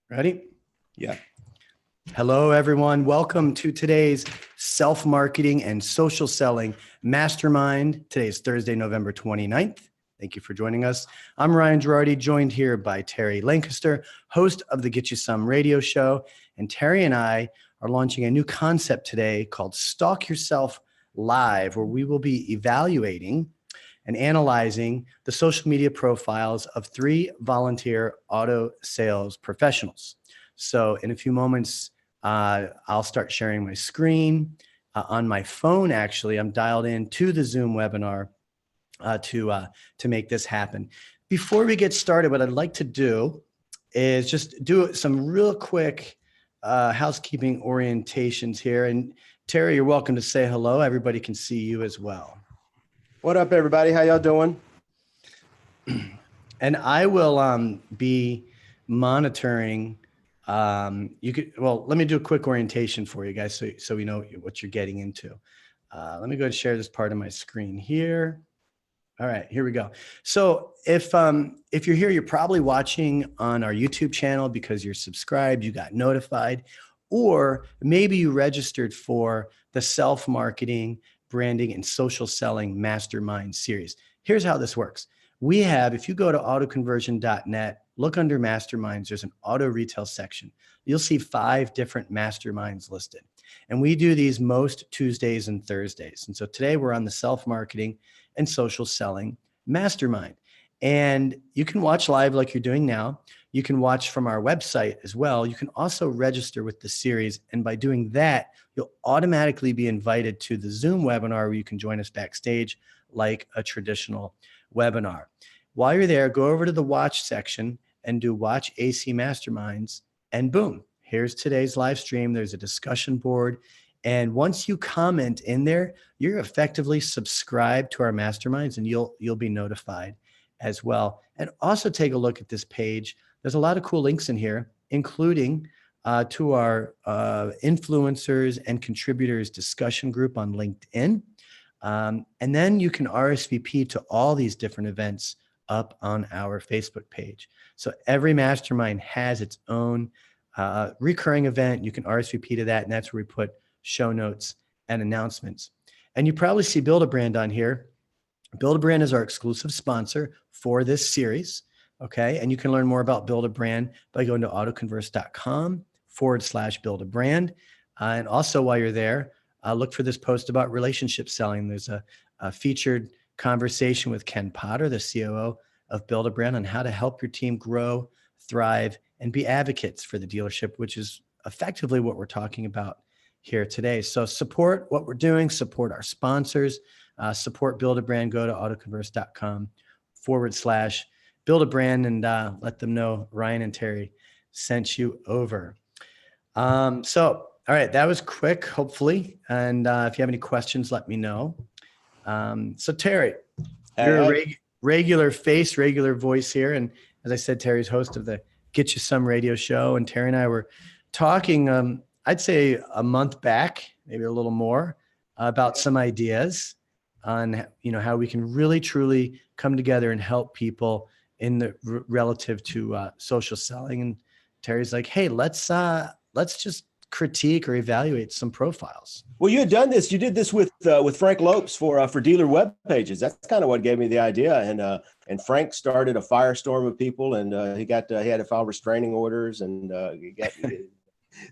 Ready? Yeah. Hello, everyone. Welcome to today's self-marketing and social selling mastermind. Today is Thursday, November 29th. Thank you for joining us. I'm Ryan Girardi, joined here by Terry Lancaster, host of the Get You Some radio show. And Terry and I are launching a new concept today called Stalk Yourself Live, where we will be evaluating and analyzing the social media profiles of 3 volunteer auto sales professionals. So in a few moments, I'll start sharing my screen on my phone. Actually, I'm dialed in to the Zoom webinar to make this happen. Before we get started, what I'd like to do is just do some real quick housekeeping orientations here. And Terry, you're welcome to say hello. Everybody can see you as well. What up, everybody? How y'all doing? And I will be monitoring. Let me do a quick orientation for you guys so we know what you're getting into. Let me go and share this part of my screen here. All right, here we go. So if you're here, you're probably watching on our YouTube channel because you're subscribed, you got notified, or maybe you registered for the self-marketing, branding, and social selling mastermind series. Here's how this works. We have, if you go to autoconversion.net, look under masterminds, there's an auto retail section. You'll see 5 different masterminds listed. And we do these most Tuesdays and Thursdays. And so today we're on the self-marketing and social selling mastermind. And you can watch live like you're doing now. You can watch from our website as well. You can also register with the series. And by doing that, you'll automatically be invited to the Zoom webinar where you can join us backstage like a traditional webinar. While you're there, go over to the watch section and do watch AC Masterminds, and boom, here's today's live stream. There's a discussion board. And once you comment in there, you're effectively subscribed to our masterminds and you'll be notified as well. And also take a look at this page. There's a lot of cool links in here, including to our influencers and contributors discussion group on LinkedIn. And then you can RSVP to all these different events up on our Facebook page. So every mastermind has its own recurring event. You can RSVP to that, and that's where we put show notes and announcements. And you probably see Build a Brand on here. Build a Brand is our exclusive sponsor for this series. Okay. And you can learn more about Build a Brand by going to autoconverse.com/build a brand. And also while you're there, look for this post about relationship selling. There's a featured conversation with Ken Potter, the COO of Build a Brand, on how to help your team grow, thrive, and be advocates for the dealership, which is effectively what we're talking about here today. So support what we're doing, support our sponsors, support Build a Brand. Go to autoconverse.com/build a brand and let them know Ryan and Terry sent you over. All right, that was quick, hopefully. And if you have any questions, let me know. So Terry, you're a regular face, regular voice here. And as I said, Terry's host of the Get You Some radio show. And Terry and I were talking, I'd say a month back, maybe a little more, about some ideas on how we can really, truly come together and help people in the relative to social selling. And Terry's like, hey, let's just critique or evaluate some profiles. Well, you had done this. You did this with Frank Lopes for dealer web pages. That's kind of what gave me the idea. And Frank started a firestorm of people, and he had to file restraining orders, and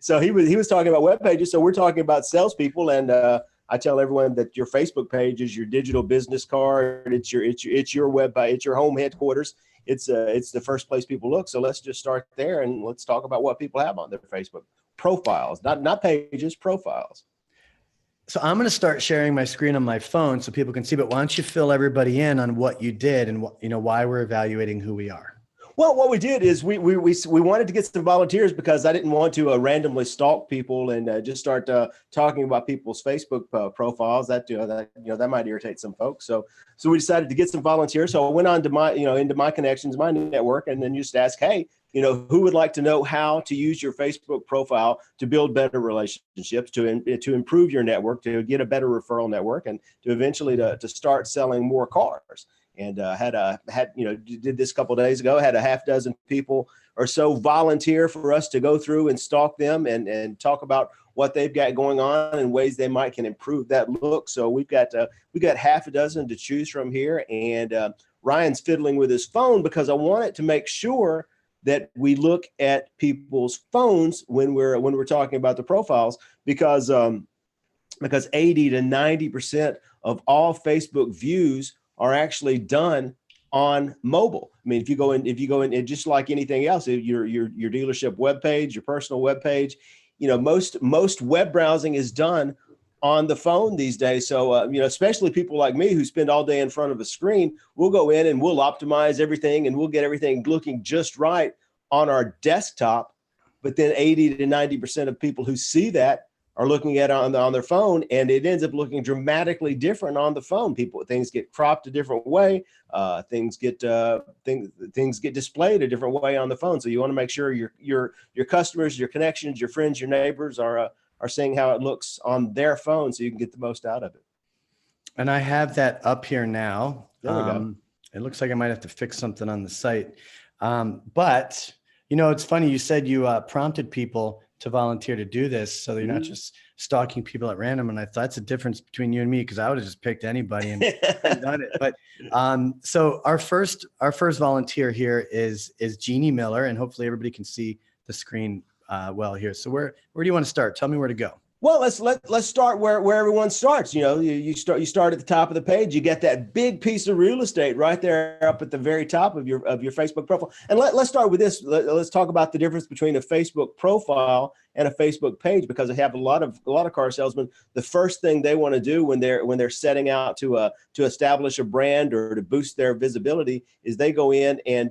so he was talking about web pages. So we're talking about salespeople, and I tell everyone that your Facebook page is your digital business card. It's your web page. It's your home headquarters. It's the first place people look. So let's just start there, and let's talk about what people have on their Facebook profiles, not pages, profiles. So I'm going to start sharing my screen on my phone so people can see, but why don't you fill everybody in on what you did and why we're evaluating who we are? Well, what we did is we wanted to get some volunteers because I didn't want to randomly stalk people and just start talking about people's Facebook profiles. That might irritate some folks. So we decided to get some volunteers. So I went on to my into my connections, my network, and then just ask, hey, who would like to know how to use your Facebook profile to build better relationships, to improve your network, to get a better referral network, and to eventually to start selling more cars. And did this a couple of days ago. Had a half dozen people or so volunteer for us to go through and stalk them and talk about what they've got going on and ways they might can improve that look. So we've got half a dozen to choose from here, and Ryan's fiddling with his phone because I wanted to make sure that we look at people's phones when we're talking about the profiles, because 80 to 90% of all Facebook views are actually done on mobile. I mean, if you go in, just like anything else, your dealership webpage, your personal webpage, most web browsing is done on the phone these days. So, especially people like me who spend all day in front of a screen, we'll go in and we'll optimize everything and we'll get everything looking just right on our desktop. But then 80 to 90% of people who see that are looking at it on their phone, and it ends up looking dramatically different on the phone. Things get cropped a different way. Things get displayed a different way on the phone. So you want to make sure your customers, your connections, your friends, your neighbors are seeing how it looks on their phone, so you can get the most out of it. And I have that up here now. There we go. It looks like I might have to fix something on the site. But it's funny. You said you prompted people to volunteer to do this, so you're not just stalking people at random. And I thought that's a difference between you and me, because I would have just picked anybody and done it. But so our first volunteer here is Jeannie Miller, and hopefully everybody can see the screen well here. So where do you want to start? Tell me where to go. Well, let's start where everyone starts. You start at the top of the page. You get that big piece of real estate right there up at the very top of your Facebook profile. And let's start with this. Let's talk about the difference between a Facebook profile and a Facebook page, because I have a lot of car salesmen. The first thing they want to do when they're setting out to establish a brand or to boost their visibility is they go in and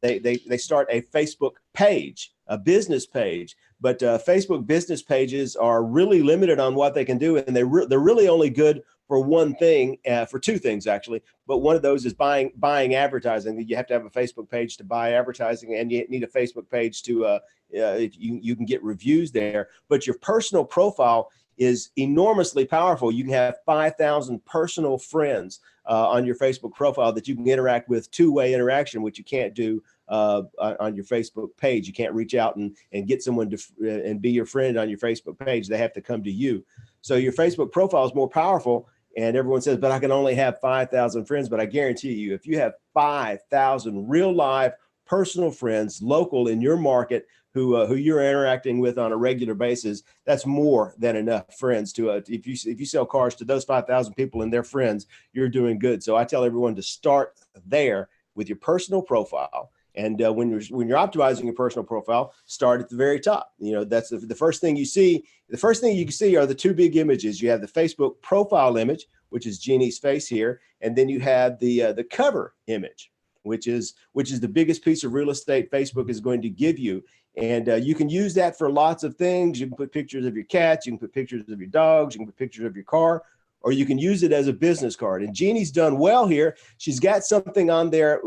they start a Facebook page, a business page. But Facebook business pages are really limited on what they can do, and they're really only good for one thing, for two things actually. But one of those is buying advertising. You have to have a Facebook page to buy advertising, and you need a Facebook page to if you can get reviews there. But your personal profile is enormously powerful. You can have 5,000 personal friends on your Facebook profile that you can interact with, two-way interaction, which you can't do on your Facebook page. You can't reach out and get someone to and be your friend on your Facebook page. They have to come to you. So your Facebook profile is more powerful. And everyone says, but I can only have 5,000 friends. But I guarantee you, if you have 5,000 real live personal friends local in your market who you're interacting with on a regular basis, that's more than enough friends to if you sell cars to those 5,000 people and their friends, you're doing good. So I tell everyone to start there with your personal profile. And when you're optimizing your personal profile, start at the very top. That's the first thing you see. The first thing you can see are the two big images. You have the Facebook profile image, which is Jeannie's face here, and then you have the cover image, which is the biggest piece of real estate Facebook is going to give you. And you can use that for lots of things. You can put pictures of your cats, you can put pictures of your dogs, you can put pictures of your car, or you can use it as a business card. And Jeannie's done well here. She's got something on there.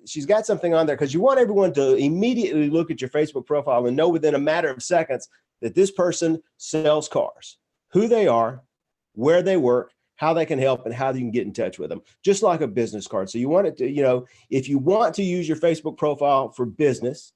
Because you want everyone to immediately look at your Facebook profile and know within a matter of seconds that this person sells cars, who they are, where they work, how they can help, and how you can get in touch with them, just like a business card. So you want it to, if you want to use your Facebook profile for business,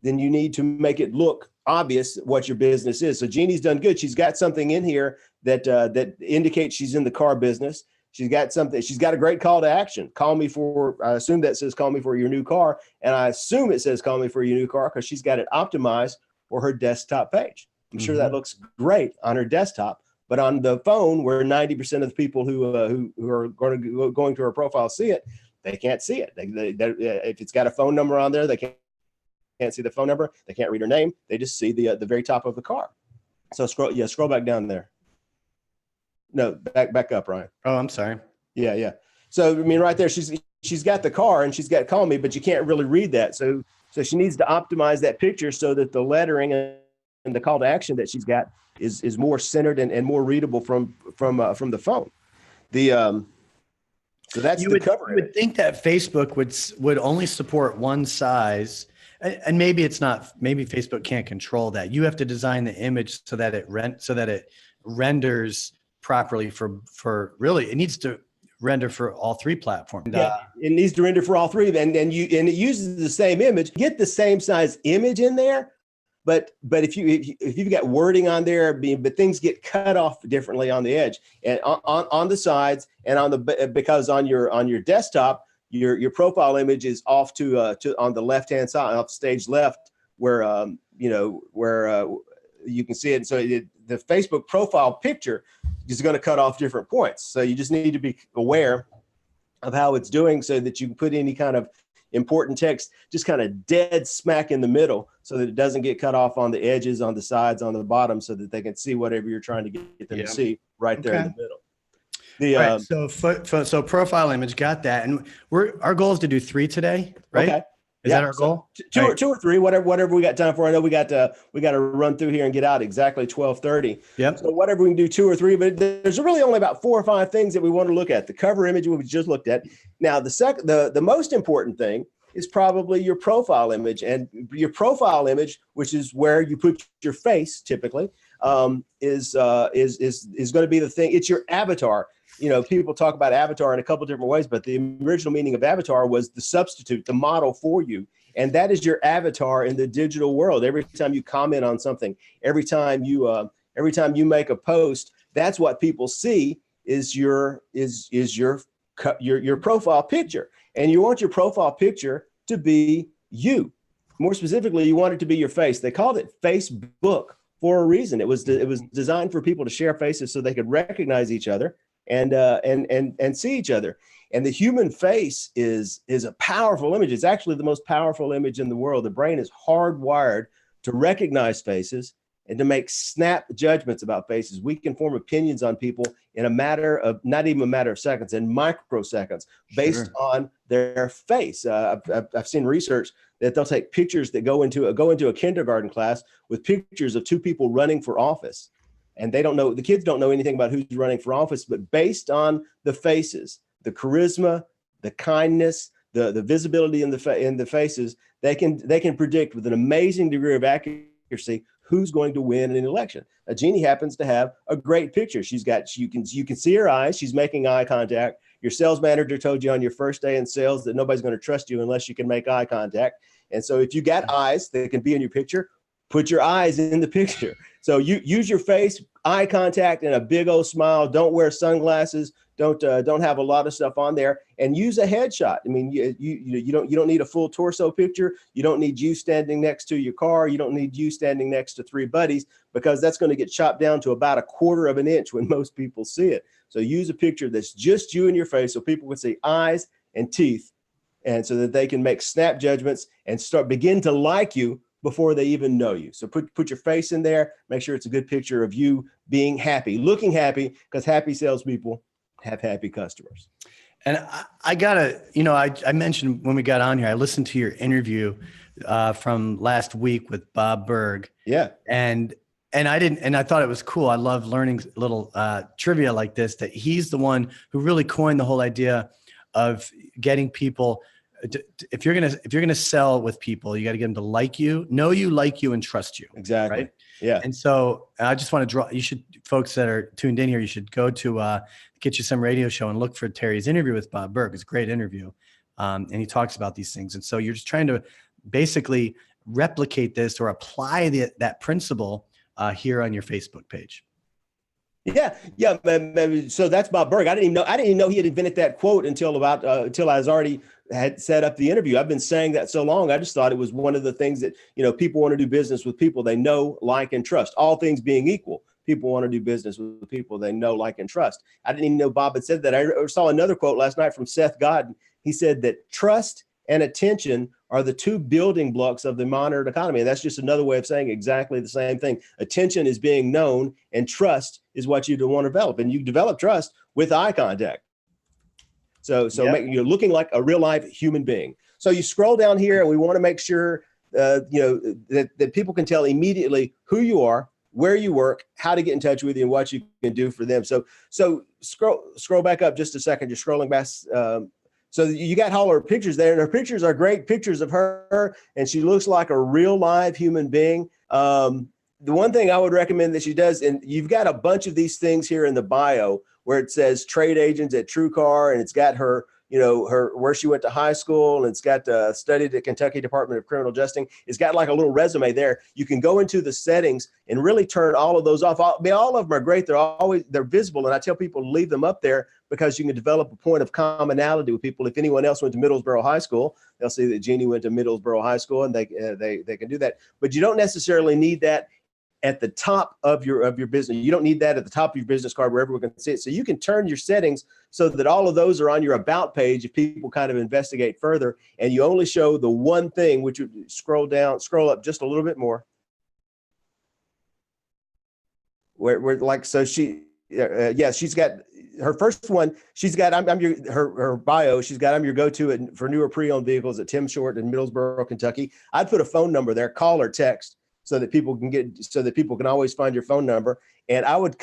then you need to make it look obvious what your business is. So Jeannie's done good. She's got something in here that indicates she's in the car business. She's got a great call to action. I assume that says call me for your new car. And I assume it says call me for your new car because she's got it optimized for her desktop page. I'm sure that looks great on her desktop, but on the phone where 90% of the people who are going to her profile see it, they can't see it. If it's got a phone number on there, they can't see the phone number. They can't read her name. They just see the very top of the car. So scroll back down there. No, back up, Ryan. Oh, I'm sorry. Yeah. So I mean, right there, she's got the car and she's got call me, but you can't really read that. So she needs to optimize that picture so that the lettering and the call to action that she's got is more centered and more readable from the phone. So that's the cover. You would think that Facebook would only support one size. And maybe it's not. Maybe Facebook can't control that. You have to design the image so that it renders properly for really. It needs to render for all three platforms. Yeah, it needs to render for all three, and it uses the same image. Get the same size image in there, but if you've got wording on there, but things get cut off differently on the edge and on the sides and because on your desktop, your profile image is off to on the left hand side, off stage left, where you can see it. So the Facebook profile picture is going to cut off different points. So you just need to be aware of how it's doing so that you can put any kind of important text just kind of dead smack in the middle so that it doesn't get cut off on the edges, on the sides, on the bottom, so that they can see whatever you're trying to get them to see right there in the middle. So profile image, got that. And our goal is to do 3 today, right? Okay. Is that our goal? Two or three, whatever we got time for. I know we got to run through here and get out exactly 12:30. Yep. So whatever we can do, 2 or 3, but there's really only about 4 or 5 things that we want to look at. The cover image we just looked at. Now the most important thing is probably your profile image, and your profile image, which is where you put your face typically, is going to be the thing. It's your avatar. You know, people talk about avatar in a couple of different ways, but the original meaning of avatar was the substitute, the model for you. And that is your avatar in the digital world. Every time you comment on something, every time you make a post, that's what people see is your profile picture. And you want your profile picture to be you. More specifically, you want it to be your face. They called it Facebook for a reason. It was designed for people to share faces so they could recognize each other and see each other. And the human face is a powerful image. It's actually the most powerful image in the world. The brain is hardwired to recognize faces and to make snap judgments about faces. We can form opinions on people in a matter of, not even a matter of seconds, in microseconds, based on their face. I've seen research that they'll take pictures that go into a kindergarten class with pictures of 2 people running for office. And the kids don't know anything about who's running for office, but based on the faces, the charisma, the kindness, the visibility in the faces, they can predict with an amazing degree of accuracy who's going to win an election. Jeannie happens to have a great picture. You can see her eyes. She's making eye contact. Your sales manager told you on your first day in sales that nobody's going to trust you unless you can make eye contact. And so if you got eyes that can be in your picture, put your eyes in the picture. So you use your face, eye contact, and a big old smile. Don't wear sunglasses. Don't have a lot of stuff on there, and use a headshot. I mean, you don't need a full torso picture. You don't need you standing next to your car. You don't need you standing next to 3 buddies, because that's going to get chopped down to about 1/4 of an inch when most people see it. So use a picture that's just you and your face, so people can see eyes and teeth, and so that they can make snap judgments and begin to like you before they even know you. So put your face in there. Make sure it's a good picture of you being happy, looking happy, because happy salespeople have happy customers. And I gotta, I mentioned when we got on here, I listened to your interview from last week with Bob Berg. Yeah. And I thought it was cool. I love learning little trivia like this, that he's the one who really coined the whole idea of getting people if you're gonna sell with people, you got to get them to like you, know you, like you, and trust you. Exactly. Right? Yeah. And so I just want to folks that are tuned in here, you should go to Get You Some Radio Show and look for Terry's interview with Bob Berg. It's a great interview. And he talks about these things. And so you're just trying to basically replicate this or apply that principle here on your Facebook page. Yeah. So that's Bob Berg. I didn't even know he had invented that quote until I had set up the interview. I've been saying that so long. I just thought it was one of the things that, people want to do business with people they know, like, and trust. All things being equal, people want to do business with people they know, like, and trust. I didn't even know Bob had said that. I saw another quote last night from Seth Godin. He said that trust and attention are the 2 building blocks of the modern economy. And that's just another way of saying exactly the same thing. Attention is being known, and trust is what you want to develop. And you develop trust with eye contact. So yep. You're looking like a real life human being. So you scroll down here, and we want to make sure that people can tell immediately who you are, where you work, how to get in touch with you, and what you can do for them. So scroll back up just a second. You're scrolling back. So you got all her pictures there, and her pictures are great pictures of her, and she looks like a real live human being. The one thing I would recommend that she does, and you've got a bunch of these things here in the bio, where it says trade agents at True Car, and it's got her, her where she went to high school, and it's got studied at Kentucky Department of Criminal Justice. It's got like a little resume there. You can go into the settings and really turn all of those off. All of them are great. They're visible, and I tell people to leave them up there because you can develop a point of commonality with people. If anyone else went to Middlesboro High School, they'll see that Jeannie went to Middlesboro High School, and they can do that. But you don't necessarily need that at the top of your business. You don't need that at the top of your business card where everyone can see it. So you can turn your settings so that all of those are on your about page if people kind of investigate further, and you only show the one thing, which you scroll up just a little bit more. Where like, so she's got her first one. She's got, her bio. She's got, I'm your go-to for newer pre-owned vehicles at Tim Short in Middlesboro, Kentucky. I'd put a phone number there, call or text, so that people can always find your phone number. And I would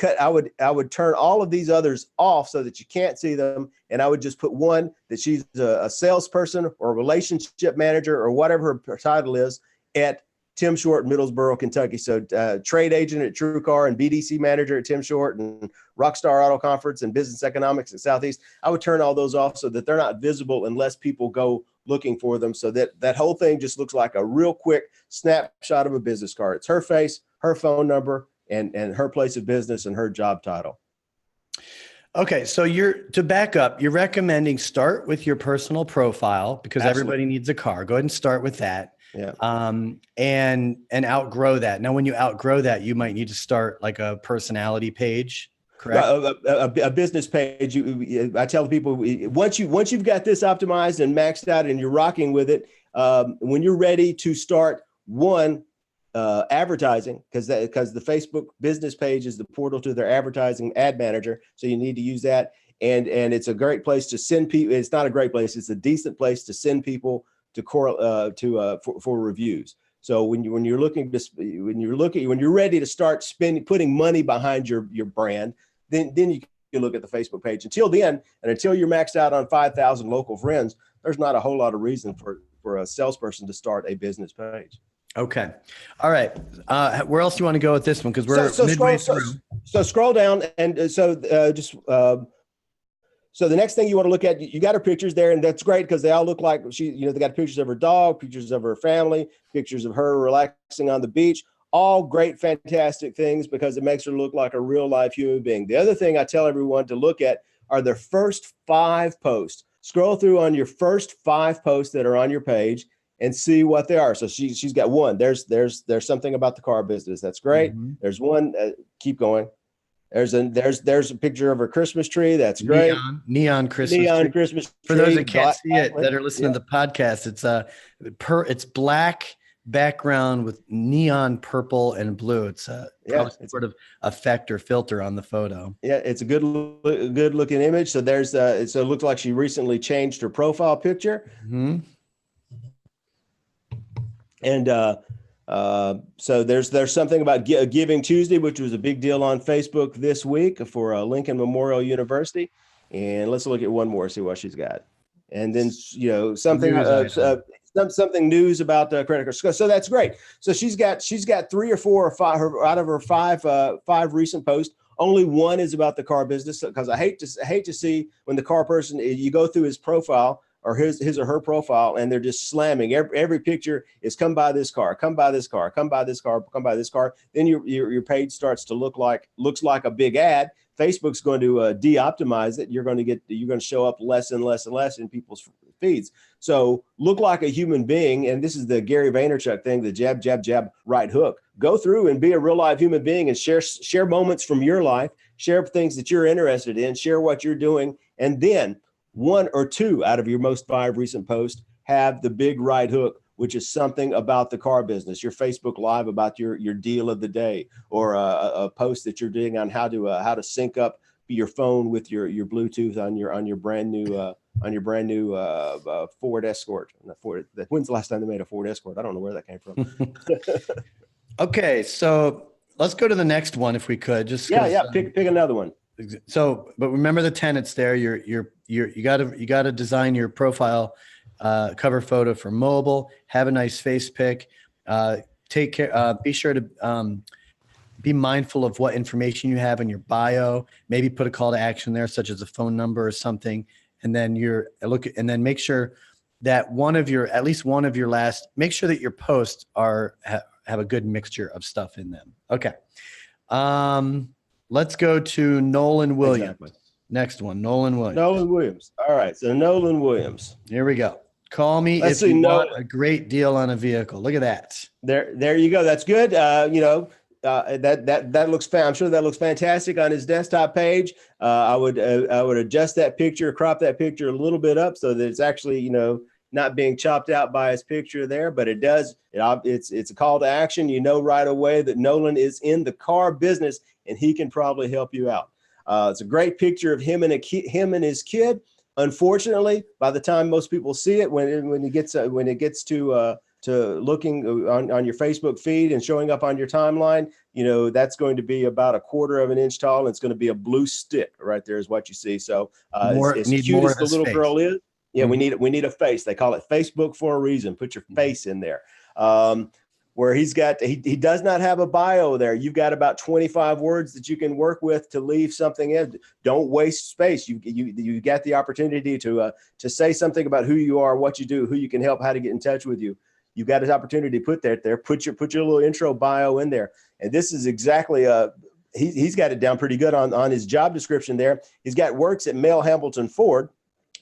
turn all of these others off so that you can't see them. And I would just put one that she's a salesperson or a relationship manager or whatever her title is at Tim Short, Middlesboro, Kentucky. So trade agent at True Car and BDC manager at Tim Short and Rockstar Auto Conference and business economics at Southeast. I would turn all those off so that they're not visible unless people go looking for them, so that whole thing just looks like a real quick snapshot of a business card. It's her face, her phone number, and her place of business and her job title. Okay, so to back up, you're recommending start with your personal profile because Absolutely. Everybody needs a car. Go ahead and start with that. Yeah. And outgrow that. Now, when you outgrow that, you might need to start like a personality page. Correct. A business page. I tell people once you've got this optimized and maxed out and you're rocking with it, when you're ready to start advertising, because the Facebook business page is the portal to their advertising ad manager, so you need to use that. And it's a great place to send people. It's not a great place. It's a decent place to send people for reviews. So when you're ready to start putting money behind your brand, then you can look at the Facebook page. Until then, and until you're maxed out on 5,000 local friends, there's not a whole lot of reason for a salesperson to start a businson page. Okay. All right. Where else do you want to go with this one? Because we're midway through. So scroll down, and so the next thing you want to look at, you got her pictures there, and that's great because they all look like they got pictures of her dog, pictures of her family, pictures of her relaxing on the beach. All great, fantastic things because it makes her look like a real life human being. The other thing I tell everyone to look at are their first 5 posts. Scroll through on your first 5 posts that are on your page and see what they are. So she's got one. There's something about the car business. That's great. Mm-hmm. There's one. Keep going. There's a picture of her Christmas tree. That's great. Neon Christmas tree. For those that can't see it, that are listening to the podcast, it's black background with neon purple and blue. It's it's sort of effect or filter on the photo. Yeah, it's a good looking image. So so it looks like she recently changed her profile picture. Mm-hmm. And so there's something about Giving Tuesday, which was a big deal on Facebook this week for Lincoln Memorial University. And let's look at one more, see what she's got. And then, something news about credit cards. So that's great. So she's got 3 or 4 or 5 out of her 5 recent posts. Only one is about the car business, because I hate to see when the car person, you go through his profile or his or her profile, and they're just slamming every picture is come buy this car, come buy this car, come buy this car, come buy this car. Then your page starts to looks like a big ad. Facebook's going to de-optimize it. You're going to show up less and less and less in people's feeds. So look like a human being, and this is the Gary Vaynerchuk thing, the jab, jab, jab, right hook. Go through and be a real live human being and share moments from your life, share things that you're interested in, share what you're doing, and then 1 or 2 out of your most 5 recent posts have the big right hook, which is something about the car business, your Facebook Live about your deal of the day, or a post that you're doing on how to sync up your phone with your Bluetooth on your brand new Ford Escort. When's the last time they made a Ford Escort? I don't know where that came from. Okay, so let's go to the next one if we could. Pick another one. So, but remember the tenets there. You gotta design your profile cover photo for mobile. Have a nice face pic. Take care. Be sure to be mindful of what information you have in your bio. Maybe put a call to action there, such as a phone number or something. And then and then make sure that at least one of your make sure that your posts have a good mixture of stuff in them. Okay. Let's go to Nolan Williams. Exactly. Next one, Nolan Williams. Nolan Williams. All right. So Nolan Williams. Here we go. Call me Let's if see, you want a great deal on a vehicle. Look at that. There you go. That's good. That looks. I'm sure that looks fantastic on his desktop page. I would adjust that picture, crop that picture a little bit up so that it's actually not being chopped out by his picture there. But it does. It's a call to action. You know right away that Nolan is in the car business and he can probably help you out. It's a great picture of him and his kid. Unfortunately, by the time most people see it, when it gets to looking on your Facebook feed and showing up on your timeline, that's going to be about 1/4 of an inch tall. And it's going to be a blue stick right there is what you see. So as cute as the little girl is, yeah, we need a face. They call it Facebook for a reason. Put your face in there. Where he does not have a bio there. You've got about 25 words that you can work with to leave something in. Don't waste space. You got the opportunity to say something about who you are, what you do, who you can help, how to get in touch with you. You got an opportunity to put that there. Put your little intro bio in there. And this is exactly he's got it down pretty good on his job description there. He's got works at Mel Hambleton Ford,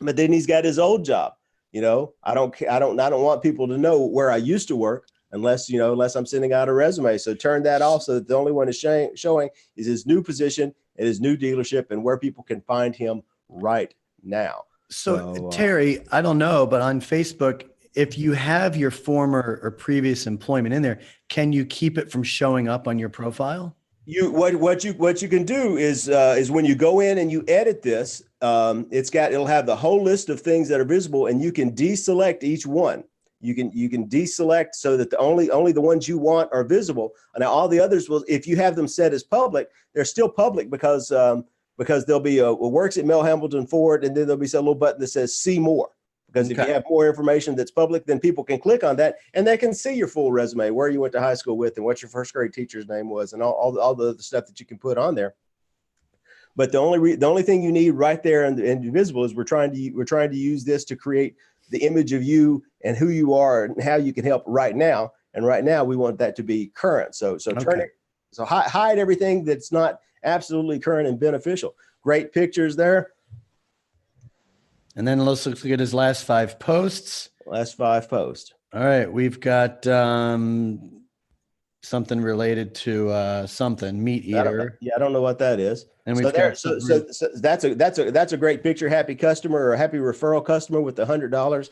but then he's got his old job. I don't want people to know where I used to work. Unless I'm sending out a resume. So turn that off so that the only one is showing is his new position at his new dealership and where people can find him right now. So Terry, I don't know, but on Facebook, if you have your former or previous employment in there, can you keep it from showing up on your profile? What you can do is when you go in and you edit this, it'll have the whole list of things that are visible and you can deselect each one. You can deselect so that only the ones you want are visible. Now all the others will, if you have them set as public, they're still public because there'll be a works at Mel Hambleton Ford, and then there'll be a little button that says see more. Because if you have more information that's public, then people can click on that and they can see your full resume, where you went to high school with and what your first grade teacher's name was, and all the other stuff that you can put on there. But the only thing you need right there and visible is we're trying to use this to create the image of you and who you are and how you can help right now. And right now we want that to be current. So turn it, so hide everything that's not absolutely current and beneficial. Great pictures there. And then let's look at his last 5 posts. Last 5 posts. All right. We've got something related to something meat eater. I don't know what that is. And so that's a great picture. Happy customer or happy referral customer with the $100.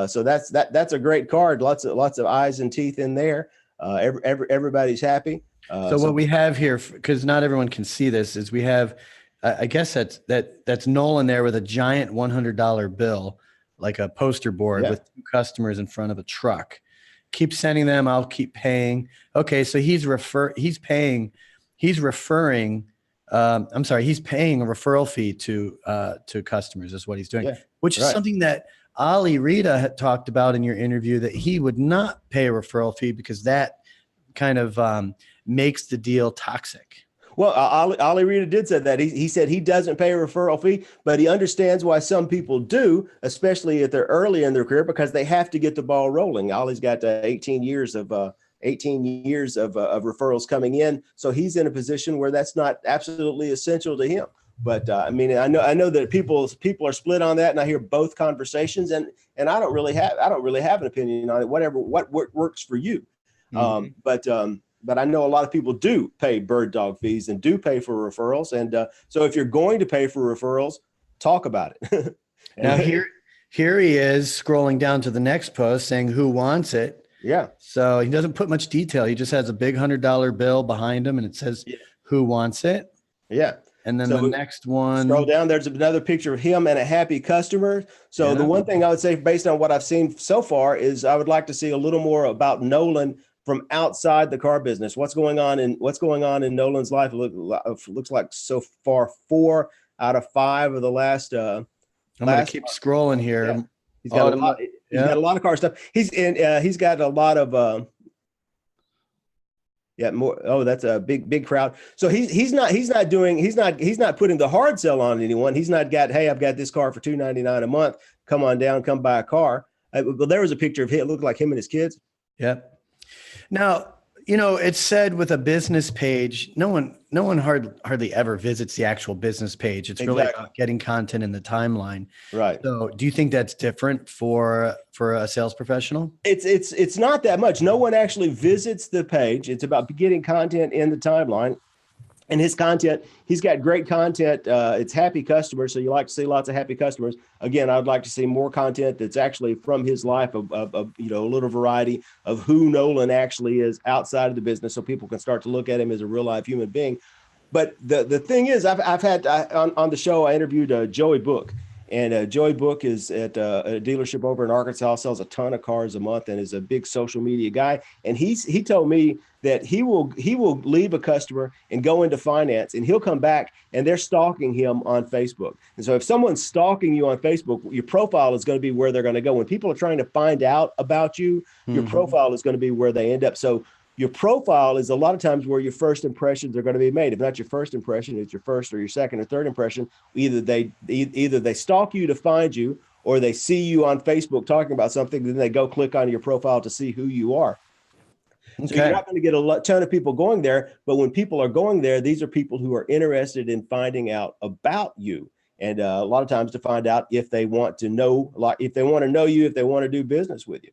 So that's a great card. Lots of eyes and teeth in there. Everybody's happy. So what we have here, because not everyone can see this, is we have, I guess that's Nolan there with a giant $100 bill, like a poster board with 2 customers in front of a truck. Keep sending them. I'll keep paying. Okay. So he's paying a referral fee to customers is what he's doing, which is something that Ali Rita had talked about in your interview, that he would not pay a referral fee because that kind of makes the deal toxic. Well, Ali Rita did say that. He said he doesn't pay a referral fee, but he understands why some people do, especially if they're early in their career, because they have to get the ball rolling. Ali's got 18 years of referrals coming in, so he's in a position where that's not absolutely essential to him. But I know that people are split on that, and I hear both conversations, and I don't really have an opinion on it. What works for you, But I know a lot of people do pay bird dog fees and do pay for referrals. And so if you're going to pay for referrals, talk about it. Now here he is scrolling down to the next post saying who wants it. Yeah. So he doesn't put much detail. He just has a big $100 bill behind him and it says who wants it. Yeah. And then the next one. Scroll down. There's another picture of him and a happy customer. So the one thing I would say based on what I've seen so far is I would like to see a little more about Nolan from outside the car business. What's going on in Nolan's life? Looks like so far 4 out of 5 of the last. I'm gonna keep scrolling here. Yeah. He's got a lot of car stuff. He's got a lot of Yeah, more. Oh, that's a big crowd. So he's not putting the hard sell on anyone. He's not got, hey, I've got this car for $299 a month. Come on down, come buy a car. Well, there was a picture of him. It looked like him and his kids. Yep. Now, it's said with a business page, no one hardly ever visits the actual business page. It's really about getting content in the timeline. Right. So do you think that's different for a sales professional? It's not that much. No one actually visits the page. It's about getting content in the timeline. And his content, he's got great content. It's happy customers. So you like to see lots of happy customers. Again, I'd like to see more content that's actually from his life of a little variety of who Nolan actually is outside of the business, so people can start to look at him as a real life human being. But the thing is, I've had on the show, I interviewed Joey Book. And Joey Book is at a dealership over in Arkansas, sells a ton of cars a month, and is a big social media guy. And he told me that he will leave a customer and go into finance, and he'll come back and they're stalking him on Facebook. And so if someone's stalking you on Facebook, your profile is going to be where they're going to go. When people are trying to find out about you, your profile is going to be where they end up. So your profile is a lot of times where your first impressions are going to be made. If not your first impression, it's your first or your second or third impression. Either they stalk you to find you, or they see you on Facebook talking about something, then they go click on your profile to see who you are. Okay. So you're not going to get a ton of people going there, but when people are going there, these are people who are interested in finding out about you. And a lot of times to find out if they want to know, like if they want to know you, if they want to do business with you.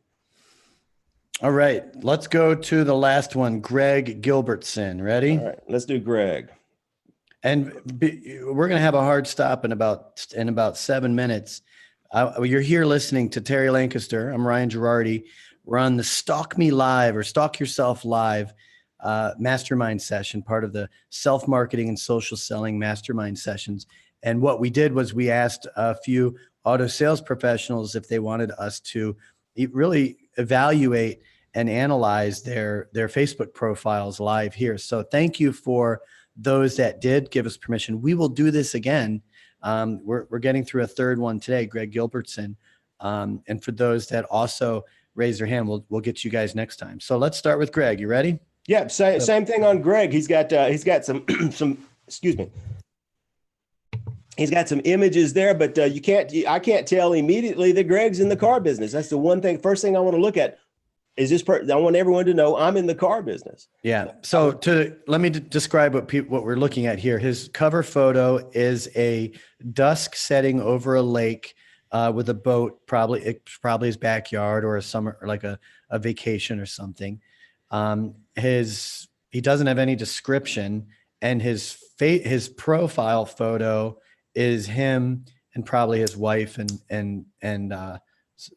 All right, let's go to the last one, Greg Gilbertson. Ready? All right, let's do Greg. And we're going to have a hard stop in about 7 minutes. You're here listening to Terry Lancaster. I'm Ryan Girardi. We're on the Stalk Me Live, or Stalk Yourself Live mastermind session, part of the self-marketing and social selling mastermind sessions. And what we did was we asked a few auto sales professionals if they wanted us to really evaluate and analyze their Facebook profiles live here. So thank you for those that did give us permission. We will do this again. We're getting through a third one today, Greg Gilbertson. And for those that also raise their hand, we'll get you guys next time. So let's start with Greg. You ready? Yeah, same thing on Greg. He's got some excuse me. He's got some images there, but I can't tell immediately that Greg's in the car business. That's the one thing. First thing I want to look at is this person. I want everyone to know I'm in the car business. Yeah. So let me describe what we're looking at here. His cover photo is a dusk setting over a lake with a boat, probably his backyard or a summer, or like a vacation or something. He doesn't have any description, and his profile photo is him and probably his wife and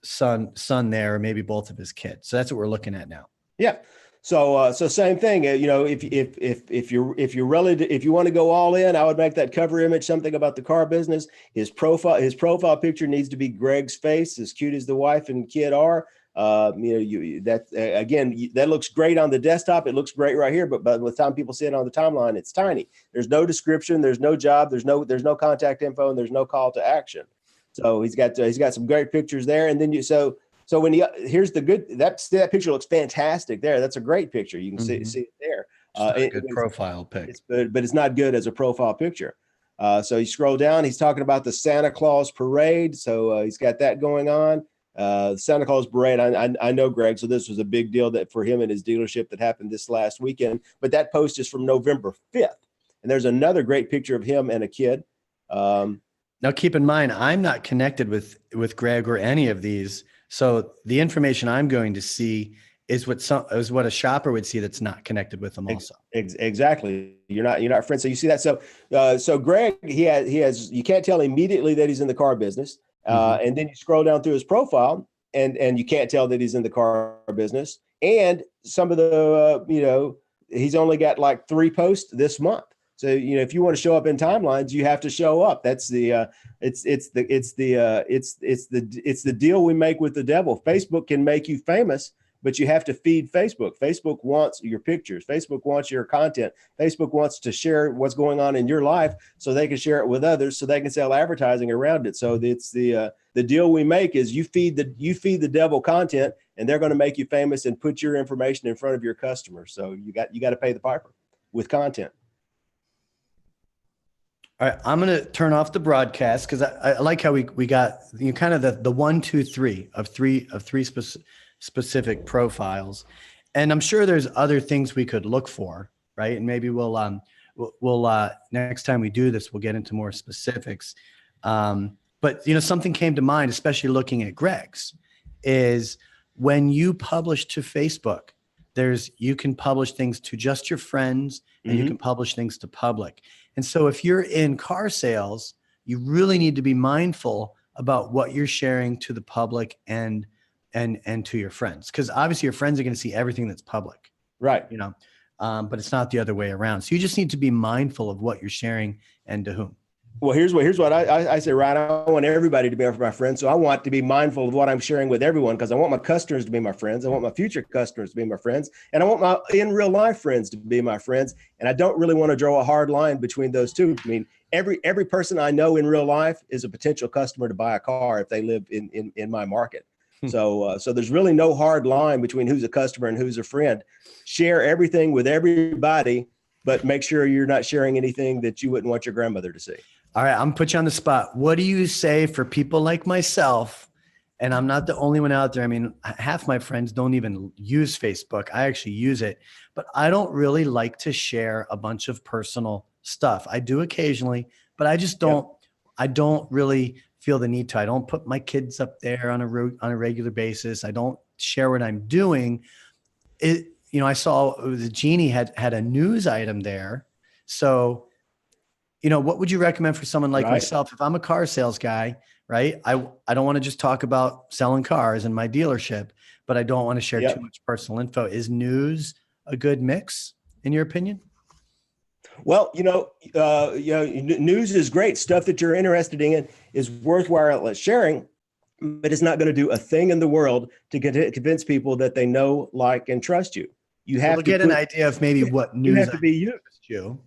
son there, or maybe both of his kids. So that's what we're looking at now. Yeah. So same thing. If you want to go all in, I would make that cover image something about the car business. His profile picture needs to be Greg's face, as cute as the wife and kid are. That looks great on the desktop. It looks great right here, but by the time people see it on the timeline, it's tiny. There's no description. There's no job. There's no contact info, and there's no call to action. So he's got some great pictures there. And then here's the good, that picture looks fantastic there. That's a great picture. You can see it there. It's a good profile pic, but it's not good as a profile picture. So you scroll down, he's talking about the Santa Claus parade. So he's got that going on. Santa Claus parade. I know Greg, so this was a big deal that for him and his dealership that happened this last weekend. But that post is from November 5th, and there's another great picture of him and a kid. Now, keep in mind, I'm not connected with Greg or any of these, so the information I'm going to see is what a shopper would see that's not connected with them. Also, exactly. You're not friends, so you see that. So Greg, he has. You can't tell immediately that he's in the car business. And then you scroll down through his profile, and you can't tell that he's in the car business. And some of the, he's only got like 3 posts this month. So, if you want to show up in timelines, you have to show up. That's the deal we make with the devil. Facebook can make you famous, but you have to feed Facebook. Facebook wants your pictures. Facebook wants your content. Facebook wants to share what's going on in your life so they can share it with others, so they can sell advertising around it. So it's the deal we make is you feed the devil content, and they're going to make you famous and put your information in front of your customers. So you got to pay the piper with content. All right, I'm going to turn off the broadcast because I like how we got kind of the 1, 2, 3 of three specific profiles, and I'm sure there's other things we could look for, right? And maybe we'll next time we do this, we'll get into more specifics. But something came to mind, especially looking at Greg's, is when you publish to Facebook, you can publish things to just your friends, and you can publish things to public. And so if you're in car sales, you really need to be mindful about what you're sharing to the public and to your friends, because obviously your friends are going to see everything that's public, right? But it's not the other way around. So you just need to be mindful of what you're sharing and to whom. Well, here's what I say, Ryan. I want everybody to be my friends. So I want to be mindful of what I'm sharing with everyone, because I want my customers to be my friends. I want my future customers to be my friends. And I want my in real life friends to be my friends. And I don't really want to draw a hard line between those two. I mean, every person I know in real life is a potential customer to buy a car if they live in my market. So there's really no hard line between who's a customer and who's a friend. Share everything with everybody, but make sure you're not sharing anything that you wouldn't want your grandmother to see. All right, I'm gonna put you on the spot. What do you say for people like myself? And I'm not the only one out there. I mean, half my friends don't even use Facebook. I actually use it, but I don't really like to share a bunch of personal stuff. I do occasionally, but I just don't. Yep. I don't really feel the need to. I don't put my kids up there on a regular basis. I don't share what I'm doing. I saw the Genie had a news item there, so. What would you recommend for someone like myself? If I'm a car sales guy, right? I don't want to just talk about selling cars in my dealership, but I don't want to share too much personal info. Is news a good mix in your opinion? Well, news is great. Stuff that you're interested in is worthwhile sharing, but it's not going to do a thing in the world to convince people that they know, like, and trust you. You have to get an idea of maybe what news you have to be you.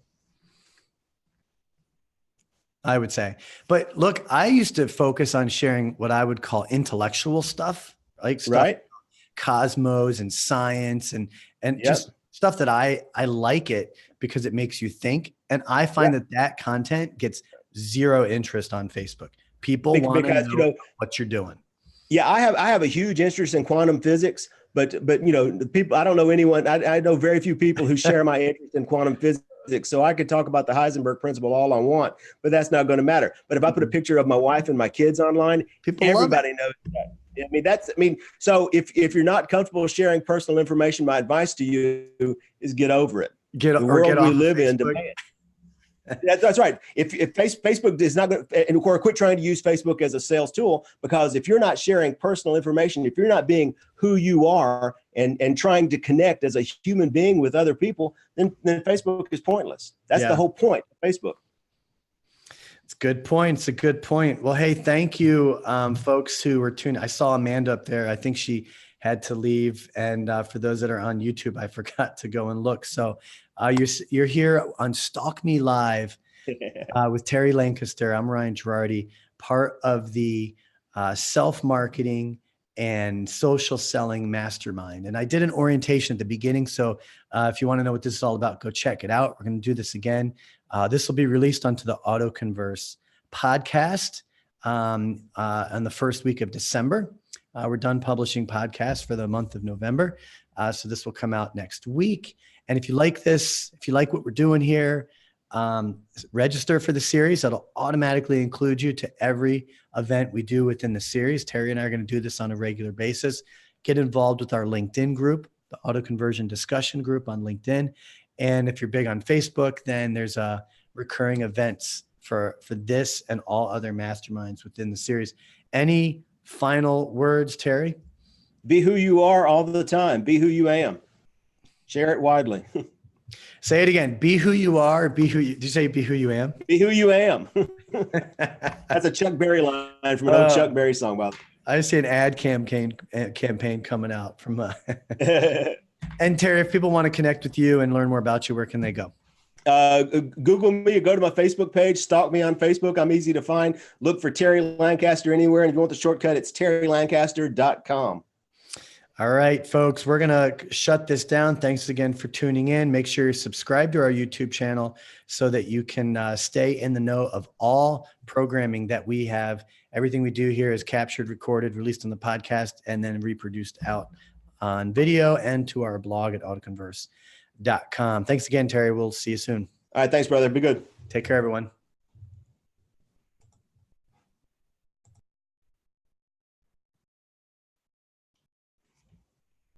I would say. But look, I used to focus on sharing what I would call intellectual stuff, like stuff, cosmos and science and just stuff that I like it because it makes you think. And I find that content gets zero interest on Facebook. People want to know what you're doing. Yeah, I have a huge interest in quantum physics, but the people, I don't know anyone. I know very few people who share my interest in quantum physics. So I could talk about the Heisenberg principle all I want, but that's not going to matter. But if I put a picture of my wife and my kids online, everybody knows that. So if you're not comfortable sharing personal information, my advice to you is get over it. The world we live in demands. That's right. If Facebook is not going to, and quit trying to use Facebook as a sales tool, because if you're not sharing personal information, if you're not being who you are and trying to connect as a human being with other people, then Facebook is pointless. That's the whole point of Facebook. It's a good point. It's a good point. Well, hey, thank you, folks who were tuning. I saw Amanda up there. I think she had to leave. And for those that are on YouTube, I forgot to go and look. So you're here on Stalk Me Live with Terry Lancaster. I'm Ryan Girardi, part of the self-marketing and social selling mastermind. And I did an orientation at the beginning. So if you want to know what this is all about, go check it out. We're going to do this again. This will be released onto the AutoConverse podcast on the first week of December. We're done publishing podcasts for the month of November. So this will come out next week. And if you like this, if you like what we're doing here, register for the series. That'll automatically include you to every event we do within the series. Terry and I are going to do this on a regular basis. Get involved with our LinkedIn group, the Auto Conversion Discussion Group on LinkedIn. And if you're big on Facebook, then there's recurring events for this and all other masterminds within the series. Any final words, Terry? Be who you are all the time. Be who you am. Share it widely. Say it again. Be who you are. Did you say be who you am? Be who you am. That's a Chuck Berry line from an old Chuck Berry song. About I see an ad campaign coming out from. And Terry, if people want to connect with you and learn more about you, where can they go? Google me, go to my Facebook page, stalk me on Facebook. I'm easy to find. Look for Terry Lancaster anywhere. And if you want the shortcut, it's terrylancaster.com. All right, folks, we're going to shut this down. Thanks again for tuning in. Make sure you subscribe to our YouTube channel so that you can stay in the know of all programming that we have. Everything we do here is captured, recorded, released on the podcast, and then reproduced out on video and to our blog at autoconverse.com. Thanks again, Terry. We'll see you soon. All right. Thanks, brother. Be good. Take care, everyone.